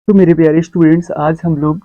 तो मेरे प्यारे स्टूडेंट्स, आज हम लोग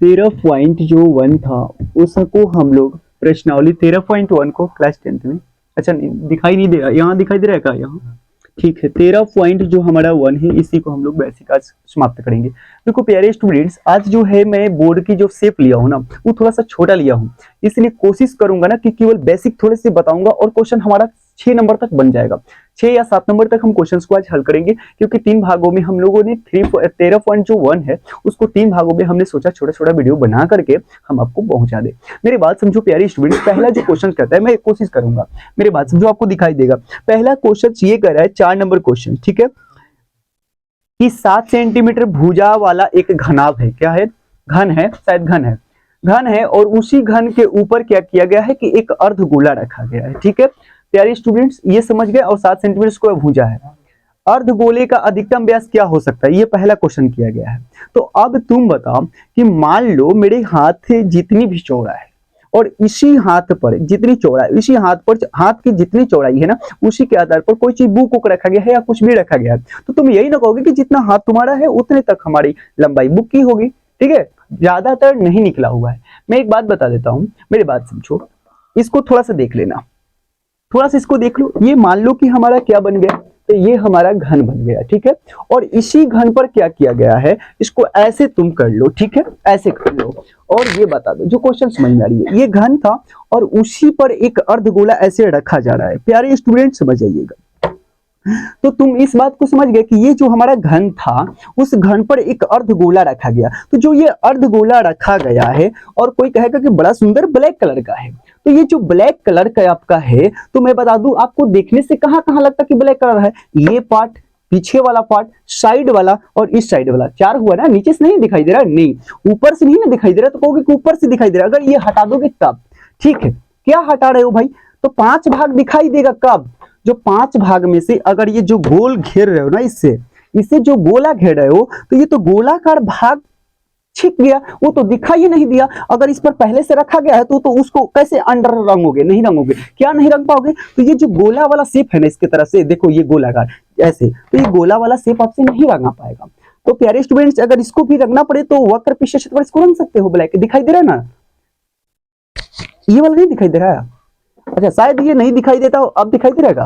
13.1 था उसको हम लोग प्रश्नावली 13.1 को क्लास 10th में, अच्छा नहीं दिखाई नहीं दे रहा, यहाँ दिखाई दे रहा है क्या? यहाँ ठीक है। 13 पॉइंट जो हमारा 1 है इसी को हम लोग बेसिक आज समाप्त करेंगे। देखो प्यारे स्टूडेंट्स, आज जो है मैं बोर्ड की जो शेप लिया हूँ ना वो थोड़ा सा छोटा लिया हूँ, इसलिए कोशिश करूंगा ना कि केवल बेसिक थोड़े से बताऊंगा और क्वेश्चन हमारा 6 नंबर तक बन जाएगा। 6 या 7 नंबर तक हम क्वेश्चंस को आज हल करेंगे, क्योंकि 3 भागों में हम लोगों ने 13.1 है उसको 3 भागों में हमने सोचा छोटा छोटा वीडियो बना करके हम आपको पहुंचा दे। मेरी बात समझो प्यारे स्टूडेंट्स, पहला जो क्वेश्चन कहता है मैं कोशिश करूंगा, मेरी बात समझो, आपको दिखाई देगा। पहला क्वेश्चन ये कह रहा है 4 नंबर क्वेश्चन, ठीक है, कि 7 सेंटीमीटर भुजा वाला एक घनाभ है। क्या है? घन है, शायद घन है, घन है और उसी घन के ऊपर क्या किया गया है कि एक अर्धगोला रखा गया है। ठीक है प्यारे स्टूडेंट्स, ये समझ गए। और 7 सेंटीमीटर को भुजा है। अर्धगोले का अधिकतम व्यास क्या हो सकता है, ये पहला क्वेश्चन किया गया है। तो अब तुम बताओ कि मान लो मेरे हाथ जितनी भी चौड़ा है और इसी हाथ पर जितनी चौड़ा है, इसी हाथ पर हाथ की जितनी चौड़ाई है ना, उसी के आधार पर कोई चीज बुक रखा गया है या कुछ भी रखा गया है, तो तुम यही ना कहोगे कि जितना हाथ तुम्हारा है उतने तक हमारी लंबाई बुक की होगी। ठीक है, ज्यादातर नहीं निकला हुआ है। मैं एक बात बता देता हूं, मेरी बात समझो, इसको थोड़ा सा देख लेना, थोड़ा सा इसको देख लो। ये मान लो कि हमारा क्या बन गया, तो ये हमारा घन बन गया। ठीक है, और इसी घन पर क्या किया गया है, इसको ऐसे तुम कर लो, ठीक है, ऐसे कर लो और ये बता दो जो क्वेश्चन समझ में आ रही है। ये घन था और उसी पर एक अर्धगोला ऐसे रखा जा रहा है। प्यारे स्टूडेंट समझ जाइएगा। तो तुम इस बात को समझ गए कि ये जो हमारा घन था उस घन पर एक अर्धगोला रखा गया। तो जो ये अर्धगोला रखा गया है और कोई कहेगा कि बड़ा सुंदर ब्लैक कलर का है, तो ये जो ब्लैक कलर का आपका है, तो मैं बता दूं आपको देखने से कहां कहां लगता कि ब्लैक कलर है। ये पार्ट, पीछे वाला पार्ट, साइड वाला और इस साइड वाला, 4 हुआ ना। नीचे से नहीं दिखाई दे रहा, नहीं ऊपर से नहीं ना दिखाई दे रहा, तो कहोगे कि ऊपर से दिखाई दे रहा। अगर ये हटा दोगे तब ठीक है। क्या हटा रहे हो भाई? तो 5 भाग दिखाई देगा। कब? जो 5 भाग में से अगर ये जो गोल घेर रहे हो ना, इससे जो गोला घेर रहे हो, तो ये तो गोलाकार भाग छिप गया, वो तो दिखाई ही नहीं दिया। अगर इस पर पहले से रखा गया है तो उसको कैसे अंडर रंगोगे? नहीं रंगोगे। क्या नहीं रंग पाओगे? तो ये जो गोला वाला शेप है ना, इसके तरह से देखो, ये गोलाकार ऐसे, तो ये गोला वाला शेप आपसे नहीं रंगा पाएगा। तो प्यारे स्टूडेंट्स, अगर इसको भी रंगना पड़े तो वक्र पृष्ठ क्षेत्र पर इसको रंग सकते हो। ब्लैक दिखाई दे रहा है ना, ये वाला नहीं दिखाई दे रहा है। अच्छा, शायद ये नहीं दिखाई देता, अब दिखाई दे रहेगा।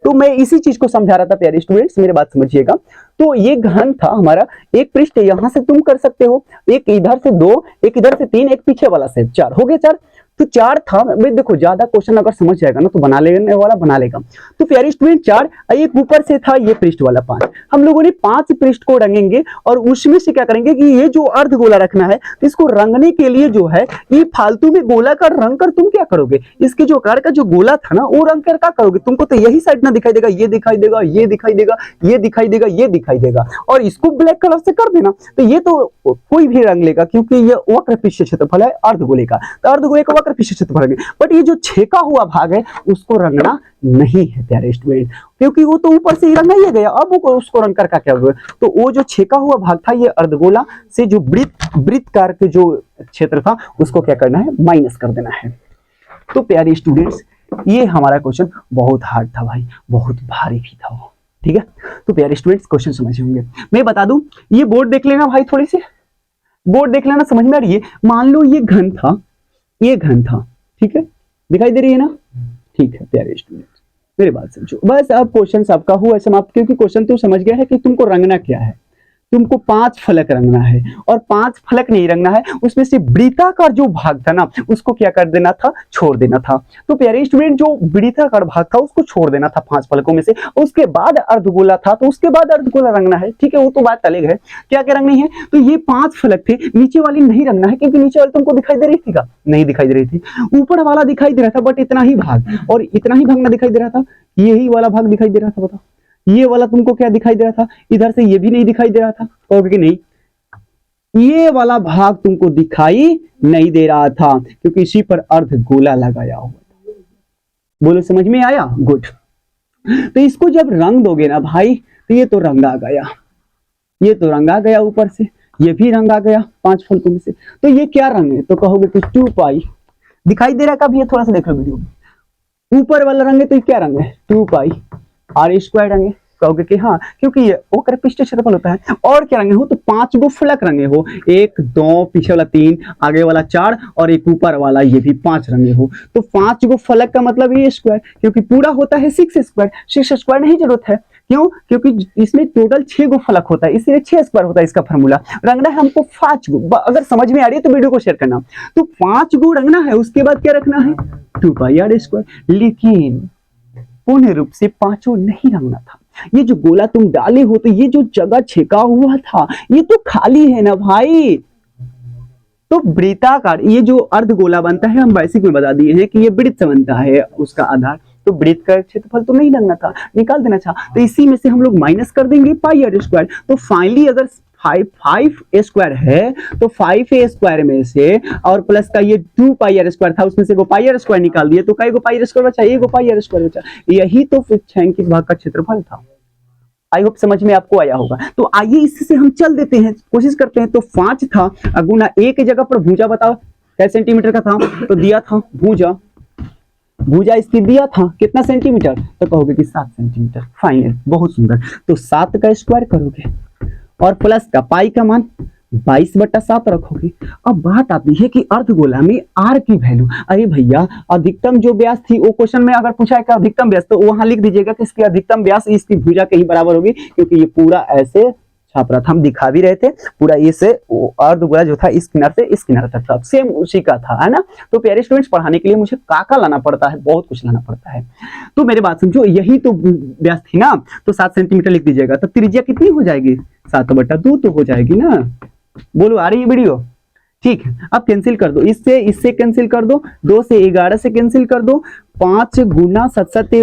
तो मैं इसी चीज को समझा रहा था प्यारे स्टूडेंट्स, मेरे बात समझिएगा। तो ये घन था हमारा, एक पृष्ठ यहां से तुम कर सकते हो, एक इधर से 2, एक इधर से 3, एक पीछे वाला से 4, हो गए 4। तो 4 था। भाई देखो, ज्यादा क्वेश्चन अगर समझ जाएगा ना तो बना लेने वाला बना लेगा। तो प्यारे स्टूडेंट 4, एक ऊपर से था ये पृष्ठ वाला 5। हम लोगों ने 5 पृष्ठ को रंगेंगे और उसमें से क्या करेंगे कि ये जो अर्ध गोला रखना है, तो इसको रंगने के लिए जो है ये फालतू में गोला का रंग कर तुम क्या करोगे, इसके जो आकार का जो गोला था ना वो रंग कर क्या करोगे? तुमको तो यही साइड ना दिखाई देगा, ये दिखाई देगा, ये दिखाई देगा, ये दिखाई देगा, ये दिखाई देगा, और इसको ब्लैक कलर से कर देना। तो ये तो कोई भी रंग लेगा, क्योंकि ये वक्र पृष्ठ क्षेत्रफल है अर्धगोले का, तो अर्धगोले का वक्र पृष्ठ क्षेत्रफल है। बट ये जो छेका हुआ भाग है उसको रंगना नहीं है प्यारे स्टूडेंट, क्योंकि वो तो ऊपर से ही रंगा ही गया। अब वो उसको रंग कर क्या हुआ? तो वो जो छेका हुआ भाग था, ये अर्धगोला से जो वृत्तकार के जो क्षेत्र था उसको क्या करना है, माइनस कर देना है। तो प्यारे स्टूडेंट्स, ये हमारा क्वेश्चन बहुत हार्ड था भाई, बहुत भारी भी था वो। ठीक है, तो प्यारे स्टूडेंट्स क्वेश्चन समझ होंगे। मैं बता दूं, ये बोर्ड देख लेना भाई, थोड़ी सी बोर्ड देख लेना, समझ में आ रही है। मान लो ये घन था, ये घन था, ठीक है, दिखाई दे रही है ना? ठीक है प्यारे स्टूडेंट्स, मेरी बात समझो। बस अब क्वेश्चन आपका हुआ समाप्त, क्योंकि क्वेश्चन तो समझ गया है कि तुमको रंगना क्या है। तुमको 5 फलक रंगना है, और 5 फलक नहीं रंगना है, उसमें से वृत्ताकार जो भाग था ना उसको क्या कर देना था, छोड़ देना था। तो प्यारे स्टूडेंट, जो वृत्ताकार भाग था उसको छोड़ देना था 5 फलकों में से। उसके बाद अर्धगोला था, तो उसके बाद अर्धगोला रंगना है। ठीक है, वो तो बात अलग है, क्या क्या रंगनी है। तो ये 5 फलक थे, नीचे वाली नहीं रंगना है, क्योंकि नीचे वाली तुमको दिखाई दे रही थी, का नहीं दिखाई दे रही थी। ऊपर वाला दिखाई दे रहा था, बट इतना ही भाग, और इतना ही भाग ना दिखाई दे रहा था, यही वाला भाग दिखाई दे रहा था। बताओ, ये वाला तुमको क्या दिखाई दे रहा था? इधर से ये भी नहीं दिखाई दे रहा था, कहोगे कि नहीं, ये वाला भाग तुमको दिखाई नहीं दे रहा था, क्योंकि इसी पर अर्धगोला लगाया हुआ था। बोलो, समझ में आया? गुड। तो इसको जब रंग दोगे ना भाई, तो ये तो रंगा गया, ये तो रंगा गया, ऊपर से ये भी रंगा गया 5 फलकों में से। तो ये क्या रंग है? तो कहोगे कि 2 पाई। दिखाई दे रहा है कभी? थोड़ा सा देख लो वीडियो में। ऊपर वाला रंग है तो ये क्या रंग है? 2 पाई, R² रंग है। कहोगे कि हाँ, क्योंकि ये वक्र पृष्ठीय क्षेत्रफल होता है। और क्या रंगे हो, तो 5 गो फलक रंगे हो, 1 2 पीछे वाला 3, आगे वाला 4 और एक ऊपर वाला ये भी 5 रंगे हो। तो 5 गो फलक का मतलब ये स्क्वायर, क्योंकि पूरा होता है 6 स्क्वायर, 6 स्क्वायर नहीं जरूरत है। क्यों? क्योंकि इसमें टोटल 6 गो फलक होता है, इसलिए 6 स्क्वायर होता है इसका फार्मूला। रंगना है हमको 5 गो। अगर समझ में आ रही है तो वीडियो को शेयर करना। तो 5 गो रंगना है, उसके बाद क्या रखना है, 2 पाई आर स्क्वायर। लेकिन पूर्ण रूप से पांचों नहीं रंगना था। ये जो गोला तुम डाले हो, तो ये जो जगह छेका हुआ था ये तो खाली है ना भाई। तो वृत्ताकार ये जो अर्ध गोला बनता है, हम बेसिक में बता दिए हैं कि ये वृत्त से बनता है उसका आधार। तो वृत्त का क्षेत्रफल तो नहीं रंगना था, निकाल देना था। तो इसी में से हम लोग माइनस कर देंगे पाई आर स्क्वायर। तो फाइनली अगर 5 ए स्क्वायर है तो 5 ए स्क्वायर में से और प्लस का ये 2 पाई आर स्क्वायर था, उसमें से को पाई आर स्क्वायर निकाल दिए, तो कई गो पाई आर स्क्वायर बचा, एक गो पाई आर स्क्वायर बचा। यही तो छायांकित भाग का क्षेत्रफल था। आई होप समझ में आपको आया होगा। तो आइए इससे हम चल देते हैं, कोशिश करते हैं। तो 5 था, गुना ए की जगह पर भुजा बताओ कैसे सेंटीमीटर का था, तो दिया था भुजा, भुजा इसकी दिया था कितना सेंटीमीटर, तो कहोगे कि 7 सेंटीमीटर। फाइनल, बहुत सुंदर। तो 7 का स्क्वायर करोगे और प्लस का पाई का मान 22/7 रखोगे। अब बात आती है कि अर्धगोला में आर की वैल्यू। अरे भैया, अधिकतम जो व्यास थी वो क्वेश्चन में अगर पूछा है कि अधिकतम व्यास, तो वहां लिख दीजिएगा कि इसकी अधिकतम व्यास इसकी भुजा के ही बराबर होगी, क्योंकि ये पूरा ऐसे छाप रहा था, हम दिखा भी रहे थे पूरा ये से अर्धगोला जो था इस किनारे से इस किनारे तक था, सेम उसी का था, है ना। तो प्यारे स्टूडेंट्स, पढ़ाने के लिए मुझे काका लाना पड़ता है, बहुत कुछ लाना पड़ता है। तो मेरी बात समझो, यही तो व्यास थी ना, तो 7 सेंटीमीटर लिख दीजिएगा। तो त्रिज्या कितनी हो जाएगी, 7/2 तो हो जाएगी ना। बोलो, आ रही है वीडियो? ठीक है, अब कैंसिल कर दो, इससे कैंसिल कर दो, 2 से 11 से कैंसिल कर दो, 5 गुना 7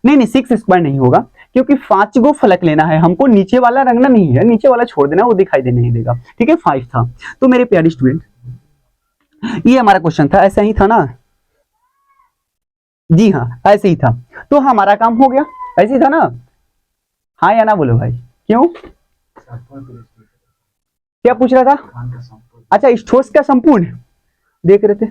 नहीं 6 स्क्वायर नहीं होगा, क्योंकि 5 गो फलक लेना है हमको, नीचे वाला रंगना नहीं है, नीचे वाला छोड़ देना, वो दिखाई देने नहीं देगा। ठीक है, 5 था। तो मेरे प्यारे स्टूडेंट, ये हमारा क्वेश्चन था, ऐसा ही था ना? जी हाँ, ऐसे ही था। तो हमारा काम हो गया, ऐसे ही था ना? हाँ या ना बोलो भाई, क्यों? क्या पूछ रहा था? अच्छा, इस ठोस का संपूर्ण देख रहे थे,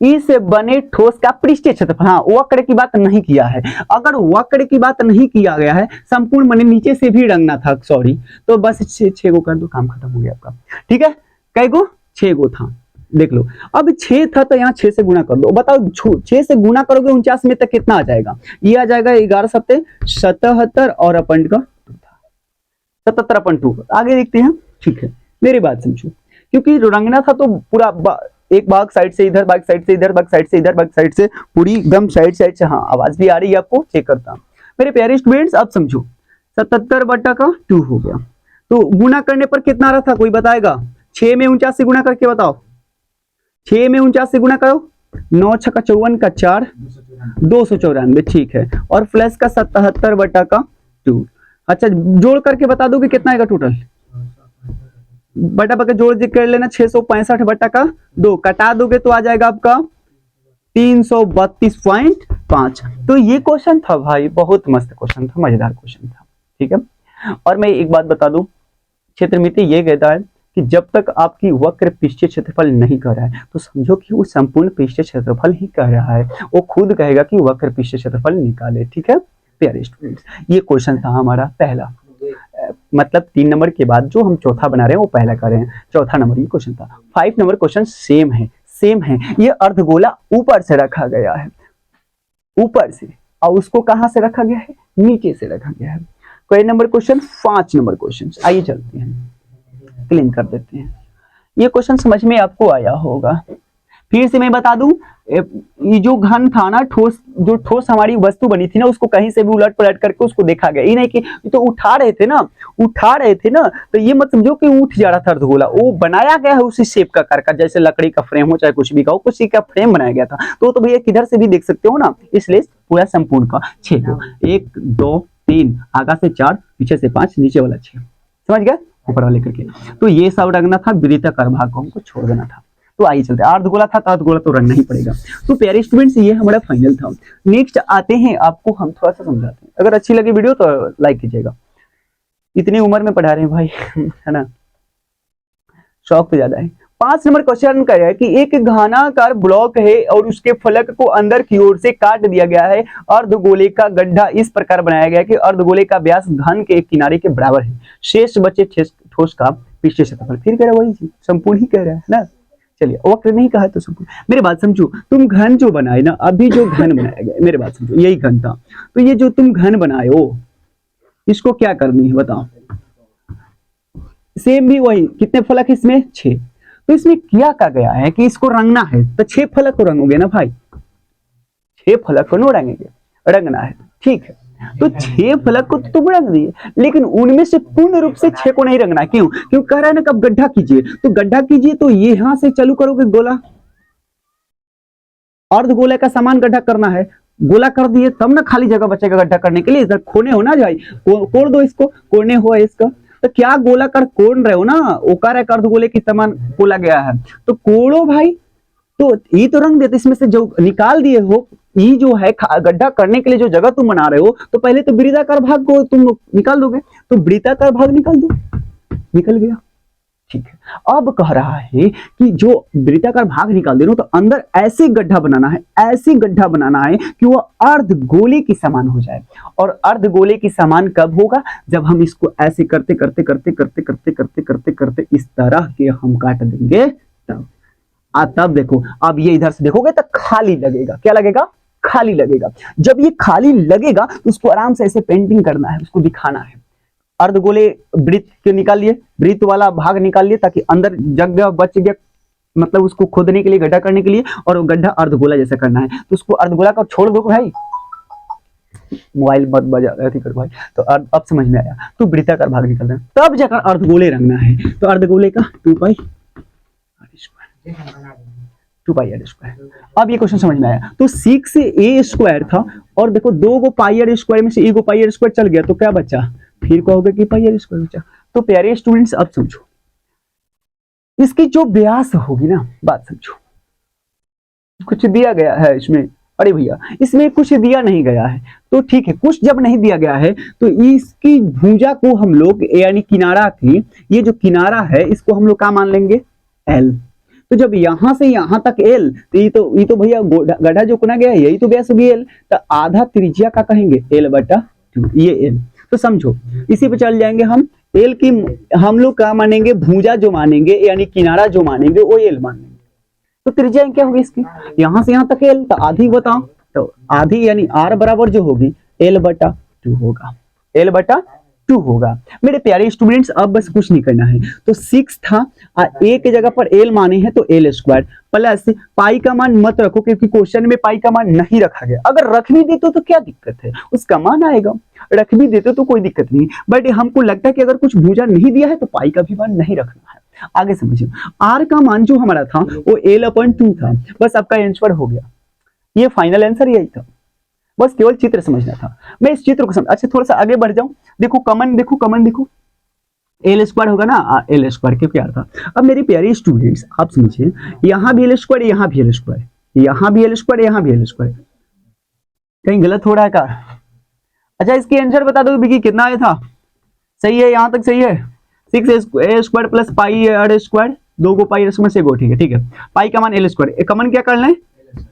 इस बने ठोस का पृष्ठीय क्षेत्रफल। हाँ, वक्र की बात नहीं किया है। अगर वक्र की बात नहीं किया गया है, संपूर्ण बने नीचे से भी रंगना था, सॉरी, तो बस 6 गो कर दो, काम खत्म हो गया आपका। ठीक है, कई गो? 6 गो था, देख लो। अब 6 था तो यहाँ 6 से गुना कर दो। बताओ 6 से गुना करोगे 49 में तक कितना आ जाएगा? ये आ जाएगा 11 7 77 और अपॉइंट का 77/2। आगे देखते हैं। ठीक है, मेरी बात समझो, क्योंकि रंगना था तो पूरा एक भाग साइड से इधर, भाग साइड से इधर, भाग साइड से इधर, भाग साइड से, पूरी एकदम साइड से। हाँ, आवाज भी आ रही है आपको? चेक करता हूं मेरे प्यारे स्टूडेंट्स। अब समझो, 77/2 हो गया, तो गुना करने पर कितना आ रहा था, कोई बताएगा? 6 में 49 से गुना करके बताओ, 6 में 49 से गुना करो, 9 छक्का 54 का 4, 294। ठीक है, और प्लस का 77/2। अच्छा, जोड़ करके बता दोगे कितना आएगा टोटल? बटा बटा जोड़ कर लेना, 665/2 कटा दोगे तो आ जाएगा आपका 332.5। तो ये क्वेश्चन था भाई, बहुत मस्त क्वेश्चन था, मजेदार क्वेश्चन था। ठीक है, और मैं एक बात बता दूं, क्षेत्रमिति ये कहता है कि जब तक आपकी वक्र पृष्ठीय क्षेत्रफल नहीं कह रहा है, तो समझो कि वो संपूर्ण पृष्ठीय क्षेत्रफल ही कह रहा है, वो खुद कहेगा कि वक्र पृष्ठीय क्षेत्रफल निकाले। ठीक है प्यारे स्टूडेंट्स, ये क्वेश्चन था हमारा पहला, मतलब 3 नंबर के बाद जो हम चौथा बना रहे हैं वो पहला कर रहे हैं, चौथा नंबर ये क्वेश्चन था। 5 नंबर क्वेश्चन सेम है। ये अर्धगोला ऊपर से रखा गया है, ऊपर से, और उसको कहां से रखा गया है? नीचे से रखा गया है। कोई नंबर क्वेश्चन? 5 number question. आइए चलते हैं, क्लीन कर देते हैं। ये क्वेश्चन समझ में आपको आया होगा। फिर से मैं बता दूं, ये जो घन था ना, जो ठोस हमारी वस्तु बनी थी ना, उसको कहीं से भी उलट पलट करके उसको देखा गया। ये नहीं कि तो उठा रहे थे ना, तो ये मत समझो कि उठ जा रहा था अर्धगोला, वो बनाया गया है उसी शेप का आकार का, जैसे लकड़ी का फ्रेम हो चाहे कुछ भी का हो, कुछ का फ्रेम बनाया गया था। तो भैया किधर से भी देख सकते हो ना, इसलिए पूरा संपूर्ण का 6 को 1 2 3, आगा से 4, पीछे से 5, नीचे वाला 6, समझ गया, ऊपर वाले करके। तो ये सब रंगना था, वृत्ताकार भाग को हमको छोड़ देना था। तो आइए चलते, अर्धगोला था तो अर्धगोला तो रंगना ही पड़ेगा। तो प्यारे स्टूडेंट्स, ये हमारा फाइनल था। नेक्स्ट आते हैं, आपको हम थोड़ा सा समझाते हैं। अगर अच्छी लगी वीडियो तो लाइक कीजिएगा। इतनी उम्र में पढ़ा रहे हैं भाई है ना, शौक तो ज्यादा है। 5 नंबर क्वेश्चन का है कि एक घनाकार ब्लॉक है और उसके फलक को अंदर की ओर से काट दिया गया है। अर्धगोले का गड्ढा इस प्रकार बनाया गया है कि अर्धगोले का व्यास घन के एक किनारे के बराबर है। शेष बचे ठोस का पृष्ठीय क्षेत्रफल। फिर कह रहा है वही चीज, संपूर्ण ही कह रहा है ना। चलिए वक्र नहीं कहा तो संपूर्ण। मेरी बात समझो, तुम घन जो बनाए ना, अभी जो घन बनाया गया, मेरी बात समझो, यही घन था। तो ये जो तुम घन बनाए हो, इसको क्या करनी है बताओ। सेम भी वही, कितने फलक इसमें 6। तो इसमें क्या कहा गया है कि इसको रंगना है, तो 6 फलक को रंगोगे ना भाई, 6 फलक को रंगेंगे, रंगना है, ठीक है। तो 6 फलक को तो तुम रंग दिए, लेकिन उनमें से पूर्ण रूप से 6 को नहीं रंगना। क्यों? क्यों कह रहा है ना, कब गड्ढा कीजिए, तो गड्ढा कीजिए तो ये यहां से चालू करोगे गोला, अर्धगोले का समान गड्ढा करना है, गोला कर दिए तब ना खाली जगह बचेगा गड्ढा करने के लिए। इधर खोने हो ना भाई, कोड़ दो इसको, कोड़ने हुआ इसका, तो क्या गोला कर कोड़ रहे हो ना, ओकार है अर्धगोले की समान बोला गया है, तो कोड़ो भाई। तो ये तो रंग देते, इसमें से जो निकाल दिए हो, ये जो है गड्ढा करने के लिए जो जगह तुम बना रहे हो, तो पहले तो वृत्ताकार भाग को तुम निकाल दोगे, तो वृत्ताकार भाग निकाल दो, निकल गया, ठीक है। अब कह रहा है कि जो वृत्ताकार भाग निकाल दे रहे हो, तो अंदर ऐसे गड्ढा बनाना है, ऐसे गड्ढा बनाना है कि वो अर्धगोले की समान हो जाए। और अर्धगोले की समान कब होगा? जब हम इसको ऐसे करते करते करते करते करते करते करते करते इस तरह के हम काट देंगे तब। तब देखो, अब ये इधर से देखोगे तो खाली लगेगा, क्या लगेगा? खाली लगेगा। जब ये खाली लगेगा तो उसको आराम से ऐसे पेंटिंग करना है, उसको दिखाना है। अर्धगोले वृत्त के निकाल लिए, वृत्त वाला भाग निकाल लिए, ताकि अंदर जगह बच गया, मतलब उसको खोदने के लिए, गड्ढा करने के लिए, और वो गड्ढा अर्धगोला जैसा करना है। तो उसको अर्धगोला का छोड़ दो भाई, मोबाइल मत बजा कर भाई। तो अब समझ में आया, तो वृत्ताकार भाग निकल रहा है, तब जाकर अर्धगोले रंगना है। तो अर्धगोले का 2 पाई आर स्क्वायर। अब ये क्वेश्चन समझ में आया। तो 6a² था, और देखो 2 गो पाई आर स्क्वायर में से 1 गो पाई आर स्क्वायर चल गया, तो क्या बचा? फिर कहोगे कि पाई आर स्क्वायर बचा। तो प्यारे स्टूडेंट्स, अब समझो, इसकी जो व्यास होगी ना, बात समझो, कुछ दिया गया है इसमें, अरे भैया इसमें कुछ दिया नहीं गया है, तो ठीक है, कुछ जब नहीं दिया गया है तो इसकी भुजा को हम लोग, यानी किनारा की, ये जो किनारा है इसको हम लोग क्या मान लेंगे? L। तो जब यहां से यहां तक L, तो ये तो भैया गड्ढा जो कुना गया है, यही तो व्यास होगी L, तो आधा त्रिज्या का कहेंगे L/2, ये L। तो समझो, इसी पे चल जाएंगे हम। L की हम लोग क्या मानेंगे? भुजा जो मानेंगे, यानी किनारा जो मानेंगे, वो L मानेंगे। तो त्रिज्या क्या होगी इसकी? यहां से यहां तक L, तो आधी बताओ, तो आधी यानी R बराबर जो होगी L/2 होगा, L/2 होगा। मेरे प्यारे स्टूडेंट्स, अब बस कुछ नहीं करना है। तो 6 था, A के जगह पर L माने हैं, तो L² प्लस पाई का मान मत रखो, क्योंकि क्वेश्चन में पाई का मान नहीं रखा गया। अगर रख भी देते तो क्या दिक्कत है, उसका मान आएगा। रख भी देते तो कोई दिक्कत नहीं, बट हमको लगता है कि अगर कुछ भुजा नहीं दिया है तो पाई का भी मान नहीं रखना है। आगे समझिए, R का मान जो हमारा था वो L/2 था। बस आपका आंसर हो गया, ये फाइनल आंसर यही था। बस केवल चित्र समझना था। मैं इस चित्र को समझ, अच्छा थोड़ा सा आगे बढ़ जाऊं। देखो कमन, देखो कमन, देखो L² होगा ना, L² क्यों क्या था। अब मेरे प्यारे स्टूडेंट्स, आप समझिए, यहाँ भी L², यहाँ भी L², यहाँ भी L², यहाँ भी L², कहीं गलत हो रहा है क्या? अच्छा इसकी आंसर बता दो बिकी, कितना आया था? सही है, यहाँ तक सही है। 6a² plus pi are square, 2 को पाई में से गो, ठीक है, ठीक है। पाई का मान L², कमन क्या कर लें?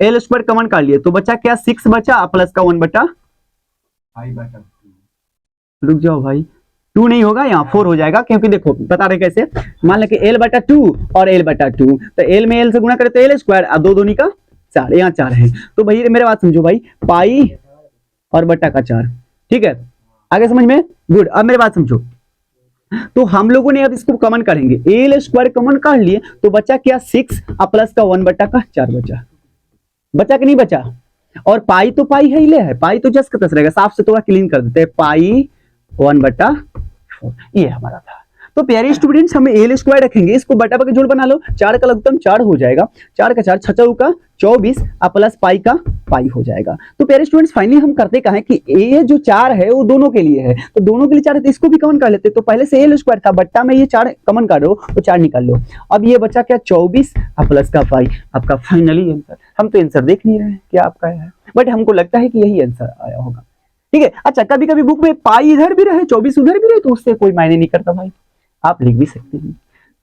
L² कमन कर लिए, तो बचा क्या? 6 बचा, प्लस का 1/2। रुक जाओ भाई, 2 नहीं होगा, यहाँ 4 हो जाएगा, क्योंकि देखो बता रहे कैसे। मान लें कि L/2 और L/2, तो L में L से गुणा करे तो L², अब 2 दूनी का 4, यहाँ 4 है। तो भाई मेरे बात समझो भाई, पाई और बट्टा का 4, ठीक है, आगे समझ में? गुड। अब मेरे बात समझो, तो हम लोगों ने अब इसको कमन करेंगे, L² कमन कर लिए, तो बचा क्या? 6 प्लस का 1/4 बचा कि नहीं बचा? और पाई तो पाई है, ले है पाई, तो जस्ट का तस रहेगा, साफ से थोड़ा क्लीन कर देते हैं, पाई 1/4, ये हमारा था। तो प्यारे स्टूडेंट्स, हमें L² रखेंगे, इसको बटा के जोड़ बना लो, 4 का लघुत्तम 4 हो जाएगा, 4 का 4, 6 का 24, प्लस पाई का पाई हो जाएगा। तो प्यारे स्टूडेंट्स, फाइनली हम करते कहा है कि ये जो 4 है वो दोनों के लिए है, तो दोनों के लिए 4 है, तो इसको भी कमन कर लेते। तो पहले से L² था, बट्टा में ये 4 कमन कर लो, तो 4 निकाल लो। अब ये बचा क्या? 24 प्लस का पाई, आपका फाइनली आंसर। हम तो आंसर देख नहीं रहे हैं क्या आपका है, बट हमको लगता है कि यही आंसर आया होगा, ठीक है। अच्छा कभी कभी बुक में पाई इधर भी रहे, 24 उधर भी रहे, तो उससे कोई मायने नहीं करता भाई, आप लिख भी सकते हैं।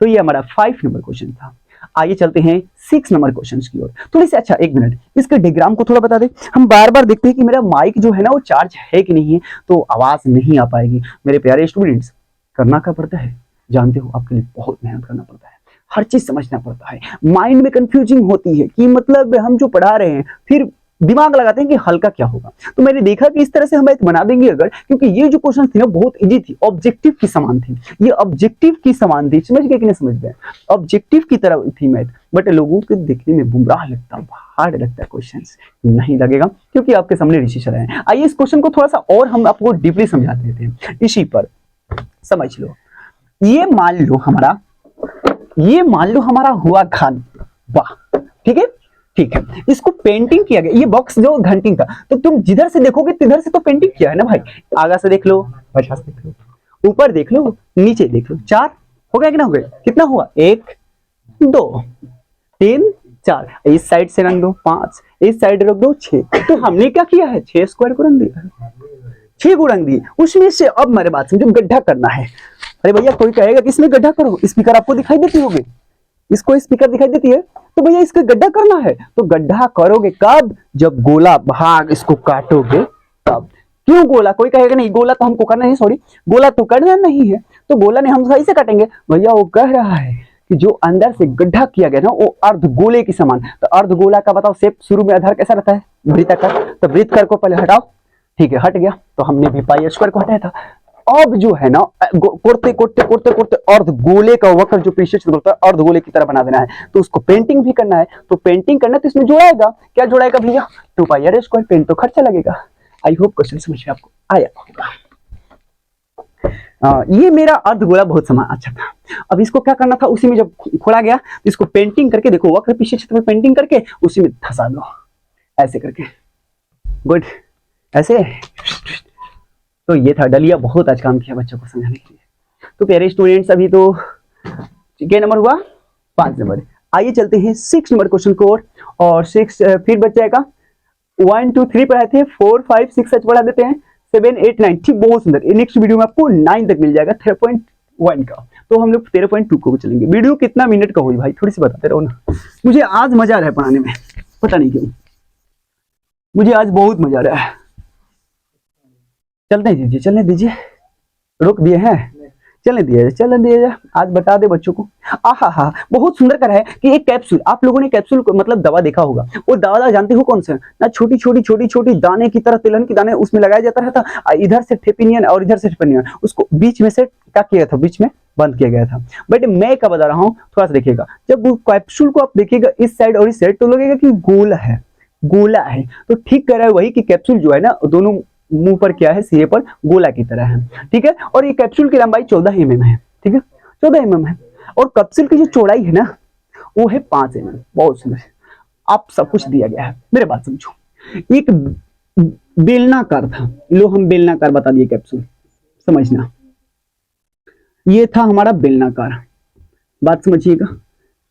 तो ये हमारा 5 नंबर क्वेश्चन था। आइए चलते हैं 6 नंबर क्वेश्चन की ओर। थोड़ी सी अच्छा एक मिनट इसके डायग्राम को थोड़ा बता दे। हम बार बार देखते हैं कि मेरा माइक जो है ना वो चार्ज है कि नहीं है, तो आवाज नहीं आ पाएगी। मेरे प्यारे स्टूडेंट्स, करना क्या पड़ता है जानते हो, आपके लिए बहुत मेहनत करना पड़ता है, हर चीज समझना पड़ता है। माइंड में कंफ्यूजिंग होती है कि मतलब हम जो पढ़ा रहे हैं फिर दिमाग लगाते हैं कि हल्का क्या होगा। तो मैंने देखा कि इस तरह से हम मैथ बना देंगे अगर, क्योंकि ये जो क्वेश्चन थी ना बहुत इजी थी, ऑब्जेक्टिव की समान थी, ये ऑब्जेक्टिव की समान थी, समझ गए कि नहीं समझ गए, ऑब्जेक्टिव की तरह थी मैथ। बट लोगों के देखने में बुमराह लगता, हार्ड लगता है क्वेश्चन, नहीं लगेगा क्योंकि आपके सामने ऋषि सर हैं। आइए इस क्वेश्चन को थोड़ा सा और हम आपको डीपली समझा देते हैं। इसी पर समझ लो, ये मान लो हमारा हुआ घन, वाह ठीक है ठीक है, इसको पेंटिंग किया गया, ये बॉक्स जो घंटिंग का, तो तुम जिधर से देखोगे तिधर से तो पेंटिंग किया है ना भाई। आगे से देख लो, पीछे से देख लो, ऊपर देख लो, नीचे देख लो, 4 हो गया कि ना हो गया, कितना हुआ 1 2 3 4, इस साइड से रंग दो 5, इस साइड रख दो 6, तो हमने क्या किया है 6 स्क्वायर को रंग दिया, 6 को रंग दिए। उसमें से अब मेरे बात समझो, गड्ढा करना है। अरे भैया कोई कहेगा कि इसमें गड्ढा करो, स्पीकर आपको दिखाई देती होगी, इसको स्पीकर दिखाई देती है, तो भैया इसका गड्ढा करना है, तो गड्ढा करोगे कब, जब गोला भाग इसको काटोगे तब। क्यों गोला, कोई कहेगा नहीं गोला तो हमको करना नहीं, सॉरी गोला तो करना नहीं है, तो गोला ने हम सही से काटेंगे। भैया वो कह रहा है कि जो अंदर से गड्ढा किया गया ना वो अर्ध गोले की समान, तो अर्ध गोला का बताओ शेप शुरू में आधार कैसा रहता है, वृत्ताकार, तो वृत्तकार को पहले हटाओ, ठीक है हट गया, तो हमने भी पाई स्क्वायर को हटाया था। अब जो है ना कोरते कोरते कोरते कोरते अर्ध गोले का वक्र जो पीछे से होता है अर्ध गोले की तरह बना देना है, तो उसको पेंटिंग भी करना है, तो पेंटिंग करना है तो इसमें जोड़ाएगा, क्या जोड़ाएगा भैया 2 पाई आर स्क्वायर, पेंट तो खर्चा लगेगा। आई होप क्वेश्चन समझ में आपको आया होगा। ये मेरा अर्ध गोला बहुत समान अच्छा था। अब इसको क्या करना था, उसी में जब खोला गया इसको पेंटिंग करके देखो, वक्र पीछे क्षेत्र में पेंटिंग करके उसी में धंसा दो ऐसे करके, गुड ऐसे। तो ये था डलिया, बहुत आज काम किया बच्चों को समझाने के लिए। तो प्यारे स्टूडेंट्स अभी तो क्या नंबर हुआ 5 नंबर। आइए चलते हैं 6 नंबर क्वेश्चन को और 6 फिर बच जाएगा 1 2 3 पढ़ाए थे, 4 5 6 सच पढ़ा देते हैं, 7 8 9 ठीक बहुत सुंदर। नेक्स्ट वीडियो में आपको 9 तक मिल जाएगा 13.1 का, तो हम लोग 13.2 को चलेंगे। वीडियो कितना मिनट का हुई भाई थोड़ी सी बताते रहो ना, मुझे आज मजा आ रहा है पढ़ाने में, पता नहीं क्यों मुझे आज बहुत मजा आ रहा है। चलने दीजिए चलने दीजिए, रोक दिए हैं, चलने दिए आज बता दे बच्चों को। आहा हा बहुत सुंदर करा है कि एक कैप्सूल, आप लोगों ने कैप्सूल को मतलब दवा देखा होगा, वो दवा जानते हो कौन सा ना, छोटी छोटी दाने की तरह, तिलहन की दाने उसमें लगाया जाता रहता, इधर से ठेपिनियन और इधर से ठेपिनियन, उसको बीच में से क्या किया था, बीच में बंद किया गया था। बट मैं क्या बता रहा हूँ थोड़ा सा देखिएगा, जब वो कैप्सूल को आप देखिएगा इस साइड और इस साइड तो लगेगा कि गोला है, तो ठीक कह रहा है वही कि कैप्सूल जो है ना दोनों मुंह पर क्या है, सिरे पर गोला की तरह है, ठीक है। और ये कैप्सूल की लंबाई 14 mm है, ठीक है 14 mm है, और कैप्सूल की जो चौड़ाई है ना वो है 5 mm, बहुत सुंदर। आप सब कुछ दिया गया है, मेरे बात समझो। एक बेलनाकार था, लो हम बेलनाकार बता दिए कैप्सूल, समझना ये था हमारा बेलनाकार, बात समझिएगा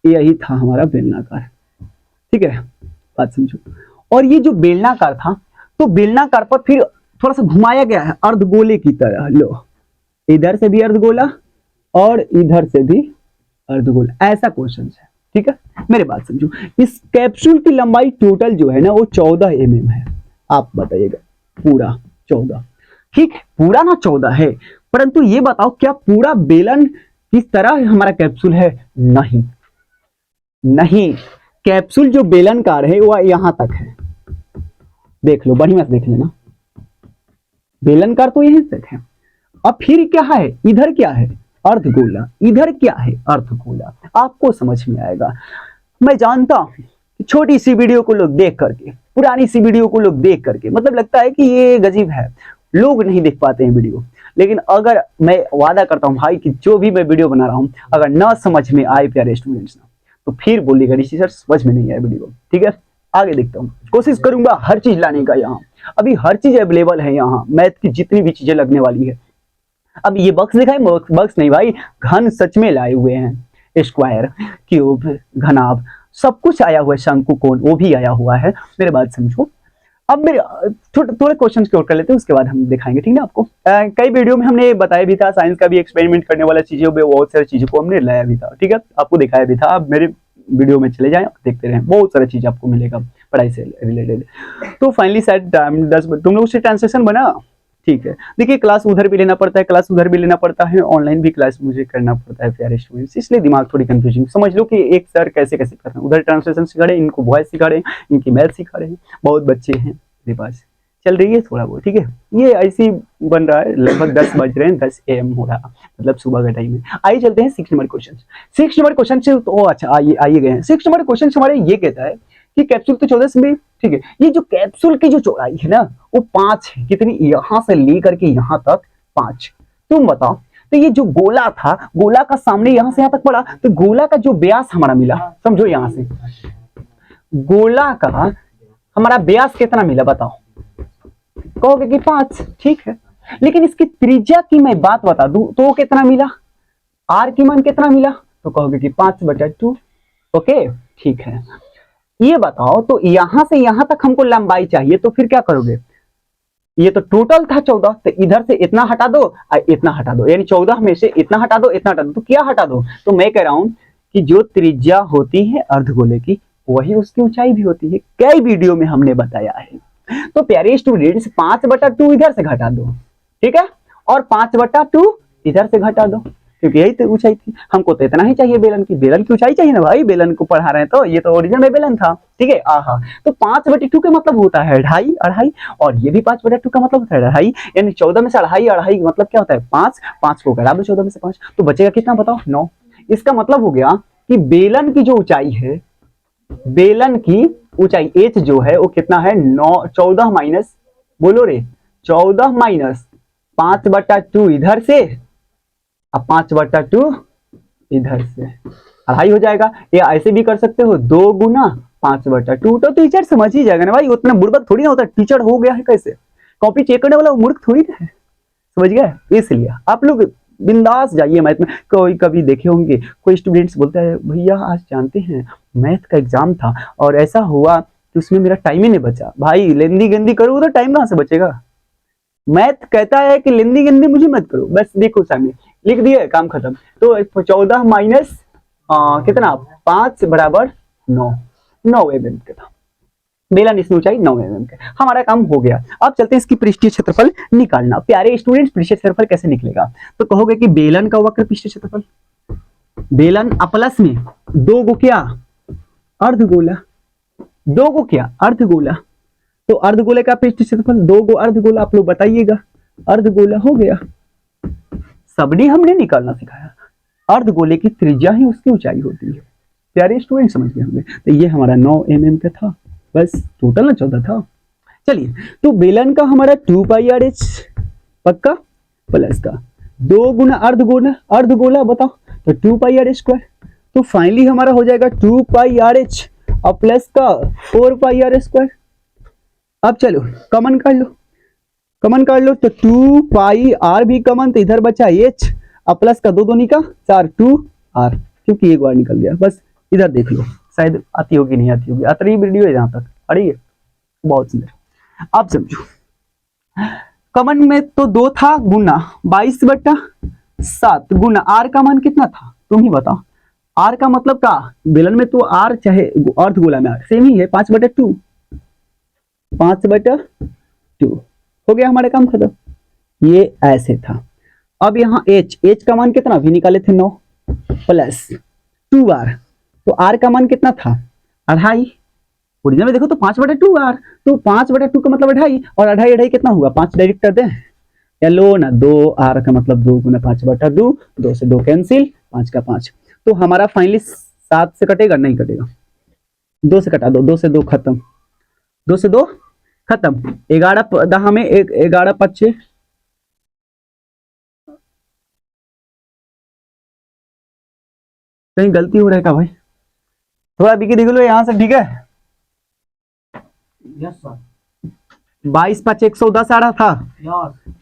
यही था हमारा बेलनाकार, ठीक है बात समझो। और ये जो बेलनाकार था तो बेलनाकार पर फिर थोड़ा सा घुमाया गया है अर्धगोले की तरह, लो इधर से भी अर्धगोला और इधर से भी अर्धगोला, ऐसा क्वेश्चन है, ठीक है मेरे बात समझो। इस कैप्सूल की लंबाई टोटल जो है ना वो 14 mm है, आप बताइएगा पूरा 14, ठीक है पूरा ना 14 है, परंतु ये बताओ क्या पूरा बेलन किस तरह हमारा कैप्सूल है, नहीं कैप्सूल जो बेलनकार है वो यहां तक है, देख लो बढ़िया से देख लेना, बेलनकार तो यहीं तक है। अब फिर क्या है, इधर क्या है अर्धगोला, इधर क्या है अर्धगोला, आपको समझ में आएगा। मैं जानता हूं कि छोटी सी वीडियो को लोग देख करके, पुरानी सी वीडियो को लोग देख करके मतलब लगता है कि ये गजीब है, लोग नहीं देख पाते हैं वीडियो, लेकिन अगर मैं वादा करता हूं भाई कि जो भी मैं वीडियो बना रहा हूं अगर ना समझ में आए प्यारे स्टूडेंट्स ना, तो फिर बोलिएगा ऋषि सर समझ में नहीं आया वीडियो, ठीक है आगे देखता हूँ, कोशिश करूंगा हर चीज लाने का। यहाँ अभी हर चीज अवेलेबल है, यहाँ मैथ की जितनी भी चीजें लगने वाली है। अब ये बक्स दिखाए, बक्स नहीं भाई, घन सच में लाए हुए हैं, स्क्वायर क्यूब घनाभ सब कुछ आया हुआ है, शंकु कोण वो भी आया हुआ है, मेरे बात समझो। अब मेरे थोड़े क्वेश्चन की ओर कर लेते हैं, उसके बाद हम दिखाएंगे, ठीक है आपको। कई वीडियो में हमने बताया भी था, साइंस का भी एक्सपेरिमेंट करने वाला चीजें बहुत सारी चीजों को हमने लाया भी था, ठीक है आपको दिखाया भी था। अब मेरे वीडियो में चले जाएं, देखते रहें, बहुत सारा चीज आपको मिलेगा पढ़ाई से रिलेटेड। तो फाइनली शायद टाइम 10 तुम लोग से ट्रांसलेशन बना, ठीक है। देखिए क्लास उधर भी लेना पड़ता है, क्लास उधर भी लेना पड़ता है, ऑनलाइन भी क्लास मुझे करना पड़ता है प्यारे स्टूडेंट्स, इसलिए दिमाग थोड़ी कंफ्यूजिंग। समझ लो कि एक सर कैसे कैसे कर रहे हैं, उधर ट्रांसलेशन सिखा रहे हैं, इनको वॉइस सिखा रहे हैं, इनकी मैथ सिखा रहे हैं, बहुत बच्चे हैं मेरे पास, चल रही है थोड़ा बहुत, ठीक है। ये ऐसी बन रहा है, लगभग 10 बज रहे हैं, 10 AM हो रहा, मतलब सुबह का टाइम है। आइए चलते हैं 6 नंबर क्वेश्चन। 6 नंबर क्वेश्चन से तो अच्छा आइए गए हैं। 6 नंबर क्वेश्चन हमारे ये कहता है कि कैप्सूल तो 14 से भी, ठीक है, ये जो कैप्सूल की जो चौड़ाई है ना वो 5 है, कितनी, यहां से लेकर के यहां तक 5। तुम बताओ, तो ये जो गोला था, गोला का सामने यहां से यहां तक पड़ा, तो गोला का जो व्यास हमारा मिला, समझो यहां से गोला का हमारा व्यास कितना मिला बताओ, कहोगे कि 5, ठीक है। लेकिन इसकी त्रिज्या की मैं बात बता दूं तो कितना मिला, आर की मान कितना मिला, तो कहोगे कि 5/2, ओके, ठीक है। ये बताओ, तो यहां से यहां तक हमको लंबाई चाहिए, तो फिर क्या करोगे, ये तो टोटल था 14, तो इधर से इतना हटा दो और इतना हटा दो, यानी 14 में से इतना हटा दो, इतना हटा दो, तो क्या हटा दो, तो मैं कह रहा हूं कि जो त्रिज्या होती है अर्धगोले की वही उसकी ऊंचाई भी होती है, कई वीडियो में हमने बताया है। तो प्यारे स्टूडेंट्स 5/2 इधर से घटा दो, ठीक है, और 5/2 इधर से घटा दो, क्योंकि यही तो ऊंचाई थी, हमको तो इतना ही चाहिए, बेलन की ऊंचाई चाहिए ना भाई, बेलन को पढ़ा रहे हैं तो ये तो ओरिजिनल में बेलन था, ठीक है। आहा, तो 5/2 का मतलब होता है अढ़ाई, अढ़ाई, और ये भी 5/2 का मतलब होता है अढ़ाई, यानी 14 में से अढ़ाई, अढ़ाई मतलब क्या होता है 5, 5 को घटा दो 14 में से 5, तो बचेगा कितना बताओ 9। इसका मतलब हो गया कि बेलन की जो ऊंचाई है, बेलन की ऊंचाई एच जो है वो कितना है 9, 14 माइनस, बोलो रे, 14 माइनस 5/2 इधर से, अब 5/2 इधर से, अढ़ाई हो जाएगा। या ऐसे भी कर सकते हो 2 गुना 5/2, तो टीचर समझ ही जाएगा ना भाई, उतना बुड़बक थोड़ी ना होता, टीचर हो गया है कैसे, कॉपी चेक करने वाला मूर्ख थोड़ी ना है, समझ गए। इसलिए आप लोग बिंदास जाइए मैथ में। कोई कभी देखे होंगे कोई स्टूडेंट्स बोलता है भैया आज जानते हैं मैथ का एग्जाम था और ऐसा हुआ कि उसमें मेरा टाइम ही नहीं बचा। भाई लेंदी गेंदी करो तो टाइम कहां से बचेगा, मैथ कहता है कि लेंदी गेंदी मुझे मत करो, बस देखो सामने लिख दिए काम खत्म। तो 14 माइनस कितना 5 बराबर 9, 9 mm का था बेलन, इसमें ऊंचाई 9 mm का, हमारा काम हो गया। अब चलते हैं इसकी पृष्ठीय क्षेत्रफल निकालना। प्यारे स्टूडेंट्स पृष्ठीय क्षेत्रफल कैसे निकलेगा, तो कहोगे कि बेलन का वक्र पृष्ठीय क्षेत्रफल, बेलन प्लस में 2 गो क्या अर्धगोला, 2 गो क्या अर्धगोला, तो अर्धगोले का पृष्ठीय क्षेत्रफल 2 गो अर्धगोला, आप लोग बताइएगा, अर्धगोला हो गया। सबने हमने निकालना सिखाया, अर्धगोले की त्रिज्या ही उसकी ऊंचाई होती है। प्यारे स्टूडेंट समझ गए होंगे। तो ये हमारा 9 mm का था, बस टोटल ना 14 था। चलिए, तो बेलन का हमारा 2πr/h पक्का, प्लस का 2 गुना अर्धगोला, अर्धगोला बताओ तो 2πr², तो फाइनली हमारा हो जाएगा 2πr/h और प्लस का 4πr²। अब चलो कॉमन कर लो, कॉमन कर लो, तो 2πr भी कॉमन, तो इधर बचा h और प्लस का 2 2 का 4 2r, क्योंकि एक बार निकल गया। बस इधर देख लो, शायद आती होगी नहीं आती होगी, आती वीडियो है जहां तक, अरे ये बहुत सुंदर। अब समझो, कॉमन में तो 2 था गुना 22/7 गुना r का मान कितना था तुम ही बताओ, r का मतलब क्या, बेलन में तो r चाहे अर्धगोला में r सेम ही है, 5/2, 5/2 हो गया, हमारे काम खत्म। ये ऐसे था। अब यहाँ h का मान कितना भी निकाले थे 9 प्लस 2r, तो r का मान कितना था अढ़ाई, ओरिजिनल में देखो तो 5/2r, तो 5/2 का मतलब अढ़ाई, और अढ़ाई अढ़ाई कितना हुआ 5 डायरेक्ट कर दे, या लो ना 2r का मतलब 2 गुना 5/2, 2 से 2 कैंसिल, 5 का 5, तो हमारा फाइनली 7 से कटेगा नहीं कटेगा, 2 से कटा दो, 2 से 2 खत्म, 2 से 2 खत्म, 11 दहा में 11 5 कहीं गलती हो रहा है क्या भाई, थोड़ा बिकी देख लो यहाँ से, ठीक है। Yes sir. 22 5 110 आ रहा था, यस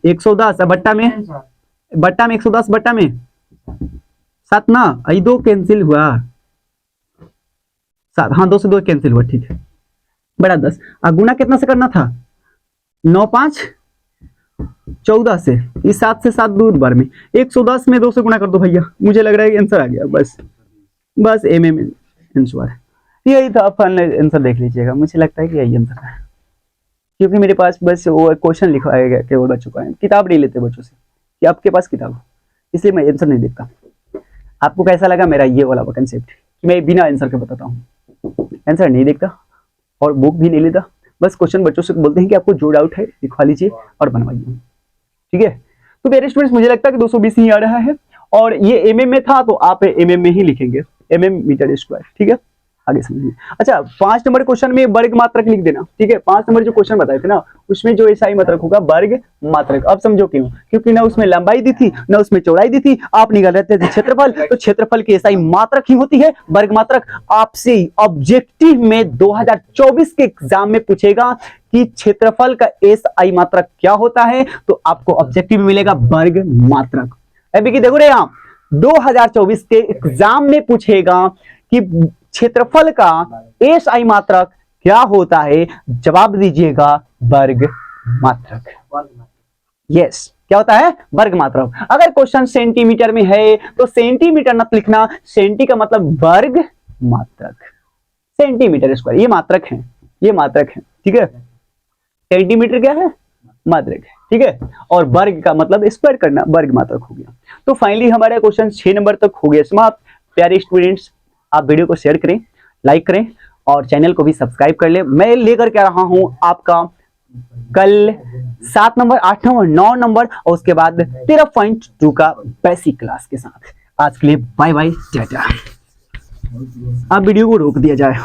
110 बट्टा में, सर। बट्टा में 110 बट्टा में 7 ना, आई 2 कैंसिल हुआ 7, हाँ 2 से 2 कैंसिल हुआ, ठीक है, बड़ा 10, गुना कितना से करना था 9 5 14 से, इस 7 से 7 दूर बार में 110 में 2 से गुना कर दो भैया, मुझे लग रहा है कि आंसर आ गया, बस बस एम आंसर यही था। फाइनल आंसर देख लीजिएगा, मुझे लगता है कि यही आंसर है, क्योंकि मेरे पास बस वो क्वेश्चन लिखवाया गया केवल बच्चों का है, किताब नहीं लेते बच्चों से कि आपके पास किताब हो, इसलिए मैं आंसर नहीं देखता। आपको कैसा लगा मेरा ये वाला कंसेप्ट, मैं बिना आंसर के बताता हूँ, आंसर नहीं देखता और बुक भी नहीं लेता, बस क्वेश्चन बच्चों से बोलते हैं कि आपको जो डाउट है लिखवा लीजिए और बनवाइए, ठीक है। तो मेरे स्टूडेंट्स मुझे लगता है कि 220 ही आ रहा है, और ये एमएम में था तो आप एमएम में ही लिखेंगे, एमएम मीटर स्क्वायर, ठीक है। आगे समझिए। अच्छा 5 नंबर क्वेश्चन में वर्ग मात्रक लिख देना, ठीक है। 5 नंबर जो क्वेश्चन बताए थे ना, उसमें जो एसआई मात्रक होगा वर्ग मात्रक। अब समझो क्यों, क्योंकि ना उसमें लंबाई दी थी ना उसमें चौड़ाई दी थी, आप निकाल रहे थे क्षेत्रफल, तो क्षेत्रफल की एसआई मात्रक ही होती है वर्ग मात्रक। आपसे ऑब्जेक्टिव में 2024 के एग्जाम में पूछेगा कि क्षेत्रफल का एसआई मात्रक क्या होता है, तो आपको ऑब्जेक्टिव में मिलेगा वर्ग मात्रक। अभी की देखो रे, यहाँ 2024 के एग्जाम में पूछेगा कि क्षेत्रफल का एसआई मात्रक क्या होता है, जवाब दीजिएगा वर्ग मात्रक। यस, क्या होता है वर्ग मात्रक। अगर क्वेश्चन सेंटीमीटर में है तो सेंटीमीटर मत लिखना, सेंटी का मतलब वर्ग मात्रक, सेंटीमीटर स्क्वायर ये मात्रक है, ये मात्रक है, ठीक है। सेंटीमीटर क्या है, मात्रक है, ठीक है। और वर्ग का मतलब स्क्वायर करना, वर्ग मात्रक हो गया। तो फाइनली हमारा क्वेश्चन 6 नंबर तक हो गया समाप्त। प्यारे स्टूडेंट्स, आप वीडियो को शेयर करें, लाइक करें और चैनल को भी सब्सक्राइब कर ले। मैं लेकर के रहा हूं आपका कल 7 नंबर, 8 नंबर, 9 नंबर और उसके बाद 13.2 का बेसिक क्लास के साथ। आज के लिए बाय बाय, टाटा। अब वीडियो को रोक दिया जाए।